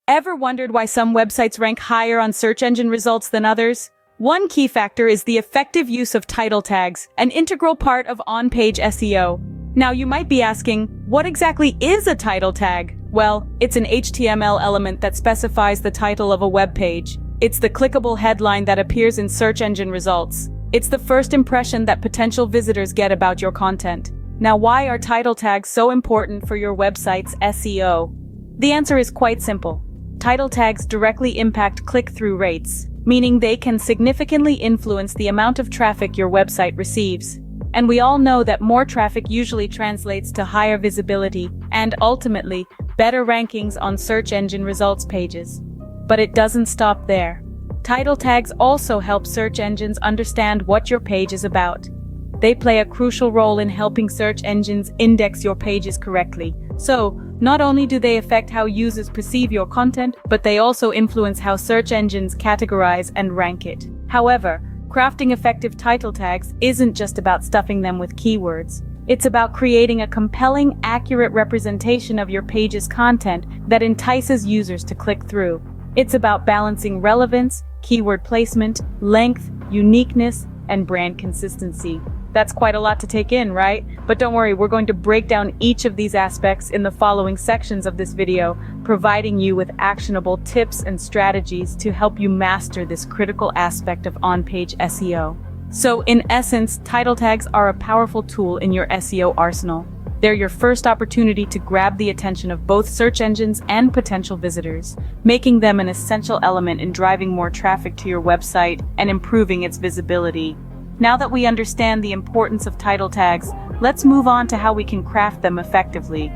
Ever wondered why some websites rank higher on search engine results than others? One key factor is the effective use of title tags, an integral part of on-page SEO. Now you might be asking, what exactly is a title tag? Well, it's an HTML element that specifies the title of a web page. It's the clickable headline that appears in search engine results. It's the first impression that potential visitors get about your content. Now, why are title tags so important for your website's SEO? The answer is quite simple. Title tags directly impact click-through rates, meaning they can significantly influence the amount of traffic your website receives. And we all know that more traffic usually translates to higher visibility and, ultimately, better rankings on search engine results pages. But it doesn't stop there. Title tags also help search engines understand what your page is about. They play a crucial role in helping search engines index your pages correctly. So, not only do they affect how users perceive your content, but they also influence how search engines categorize and rank it. However, crafting effective title tags isn't just about stuffing them with keywords. It's about creating a compelling, accurate representation of your page's content that entices users to click through. It's about balancing relevance, keyword placement, length, uniqueness, and brand consistency. That's quite a lot to take in, right? But don't worry, we're going to break down each of these aspects in the following sections of this video, providing you with actionable tips and strategies to help you master this critical aspect of on-page SEO. So, in essence, title tags are a powerful tool in your SEO arsenal. They're your first opportunity to grab the attention of both search engines and potential visitors, making them an essential element in driving more traffic to your website and improving its visibility. Now that we understand the importance of title tags, let's move on to how we can craft them effectively.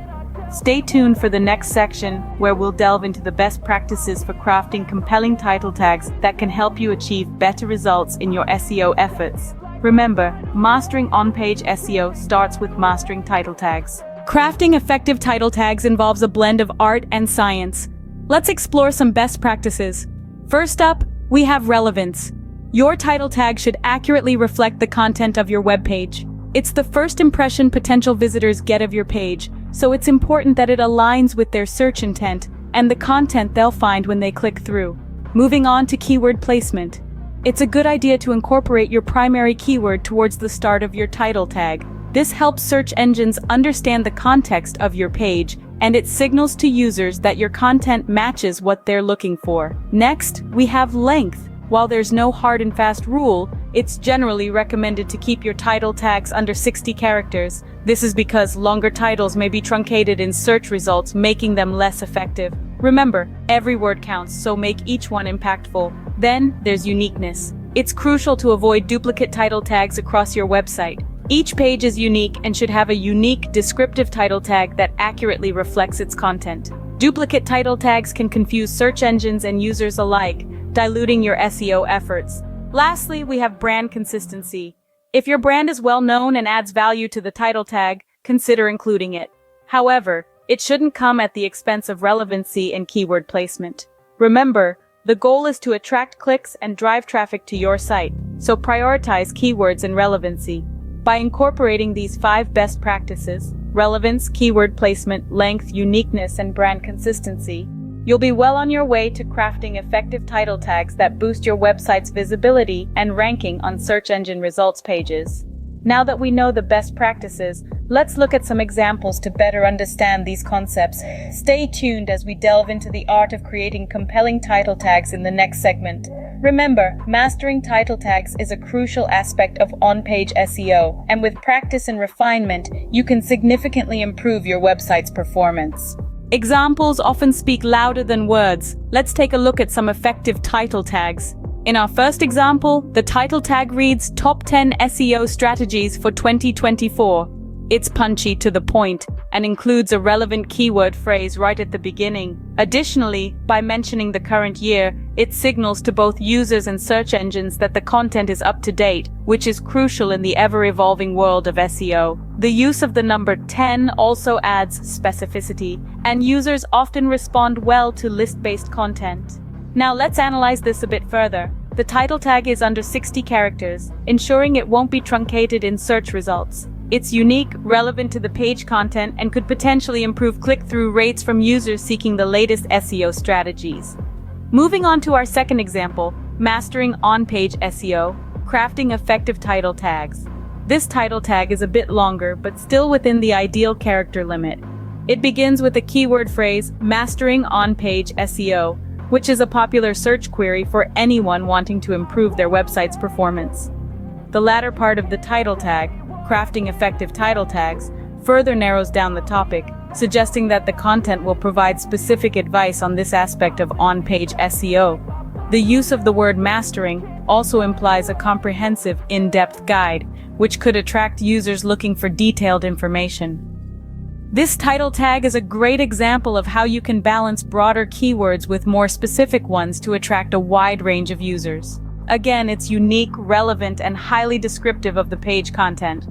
Stay tuned for the next section, where we'll delve into the best practices for crafting compelling title tags that can help you achieve better results in your SEO efforts. Remember, mastering on-page SEO starts with mastering title tags. Crafting effective title tags involves a blend of art and science. Let's explore some best practices. First up, we have relevance. Your title tag should accurately reflect the content of your web page. It's the first impression potential visitors get of your page, so it's important that it aligns with their search intent and the content they'll find when they click through. Moving on to keyword placement. It's a good idea to incorporate your primary keyword towards the start of your title tag. This helps search engines understand the context of your page, and it signals to users that your content matches what they're looking for. Next, we have length. While there's no hard and fast rule, it's generally recommended to keep your title tags under 60 characters. This is because longer titles may be truncated in search results, making them less effective. Remember, every word counts, so make each one impactful. Then, there's uniqueness. It's crucial to avoid duplicate title tags across your website. Each page is unique and should have a unique, descriptive title tag that accurately reflects its content. Duplicate title tags can confuse search engines and users alike, diluting your SEO efforts. Lastly, we have brand consistency. If your brand is well known and adds value to the title tag, consider including it. However, it shouldn't come at the expense of relevancy and keyword placement. Remember, the goal is to attract clicks and drive traffic to your site, so prioritize keywords and relevancy. By incorporating these 5 best practices, relevance, keyword placement, length, uniqueness, and brand consistency, you'll be well on your way to crafting effective title tags that boost your website's visibility and ranking on search engine results pages. Now that we know the best practices, let's look at some examples to better understand these concepts. Stay tuned as we delve into the art of creating compelling title tags in the next segment. Remember, mastering title tags is a crucial aspect of on-page SEO, and with practice and refinement, you can significantly improve your website's performance. Examples often speak louder than words. Let's take a look at some effective title tags. In our first example, the title tag reads Top 10 SEO Strategies for 2024. It's punchy, to the point, and includes a relevant keyword phrase right at the beginning. Additionally, by mentioning the current year, it signals to both users and search engines that the content is up to date, which is crucial in the ever-evolving world of SEO. The use of the number 10 also adds specificity, and users often respond well to list-based content. Now let's analyze this a bit further. The title tag is under 60 characters, ensuring it won't be truncated in search results. It's unique, relevant to the page content, and could potentially improve click-through rates from users seeking the latest SEO strategies. Moving on to our second example, mastering on-page SEO, crafting effective title tags. This title tag is a bit longer, but still within the ideal character limit. It begins with the keyword phrase, mastering on-page SEO, which is a popular search query for anyone wanting to improve their website's performance. The latter part of the title tag, crafting effective title tags, further narrows down the topic, suggesting that the content will provide specific advice on this aspect of on-page SEO. The use of the word mastering also implies a comprehensive, in-depth guide, which could attract users looking for detailed information. This title tag is a great example of how you can balance broader keywords with more specific ones to attract a wide range of users. Again, it's unique, relevant, and highly descriptive of the page content.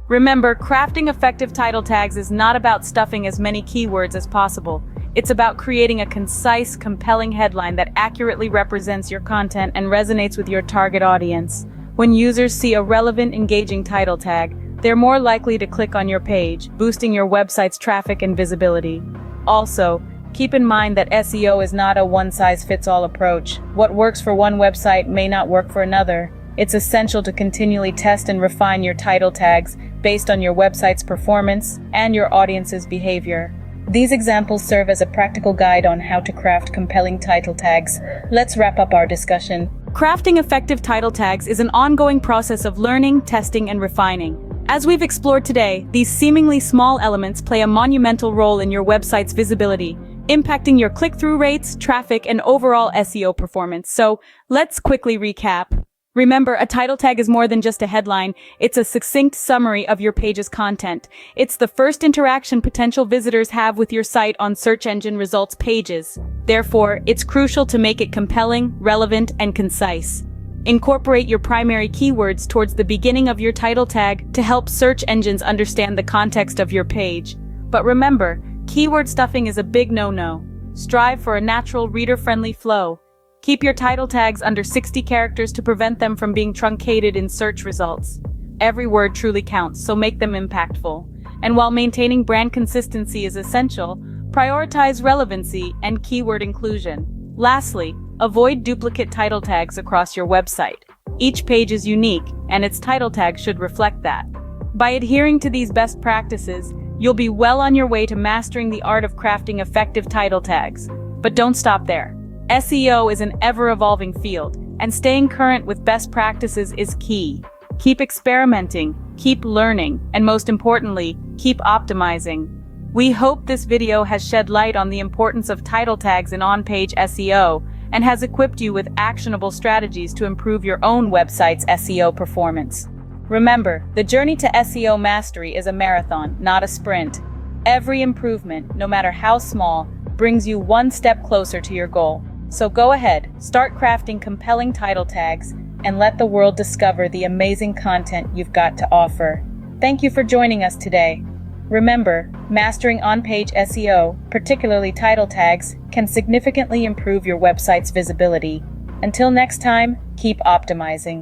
Remember, crafting effective title tags is not about stuffing as many keywords as possible. It's about creating a concise, compelling headline that accurately represents your content and resonates with your target audience. When users see a relevant, engaging title tag, they're more likely to click on your page, boosting your website's traffic and visibility. Also, keep in mind that SEO is not a one-size-fits-all approach. What works for one website may not work for another. It's essential to continually test and refine your title tags based on your website's performance and your audience's behavior. These examples serve as a practical guide on how to craft compelling title tags. Let's wrap up our discussion. Crafting effective title tags is an ongoing process of learning, testing, and refining. As we've explored today, these seemingly small elements play a monumental role in your website's visibility, impacting your click-through rates, traffic, and overall SEO performance. So, let's quickly recap. Remember, a title tag is more than just a headline. It's a succinct summary of your page's content. It's the first interaction potential visitors have with your site on search engine results pages. Therefore, it's crucial to make it compelling, relevant, and concise. Incorporate your primary keywords towards the beginning of your title tag to help search engines understand the context of your page. But remember, keyword stuffing is a big no-no. Strive for a natural, reader-friendly flow. Keep your title tags under 60 characters to prevent them from being truncated in search results. Every word truly counts, so make them impactful. And while maintaining brand consistency is essential, prioritize relevancy and keyword inclusion. Lastly, avoid duplicate title tags across your website. Each page is unique, and its title tag should reflect that. By adhering to these best practices, you'll be well on your way to mastering the art of crafting effective title tags. But don't stop there. SEO is an ever-evolving field, and staying current with best practices is key. Keep experimenting, keep learning, and most importantly, keep optimizing. We hope this video has shed light on the importance of title tags in on-page SEO and has equipped you with actionable strategies to improve your own website's SEO performance. Remember, the journey to SEO mastery is a marathon, not a sprint. Every improvement, no matter how small, brings you one step closer to your goal. So go ahead, start crafting compelling title tags, and let the world discover the amazing content you've got to offer. Thank you for joining us today. Remember, mastering on-page SEO, particularly title tags, can significantly improve your website's visibility. Until next time, keep optimizing.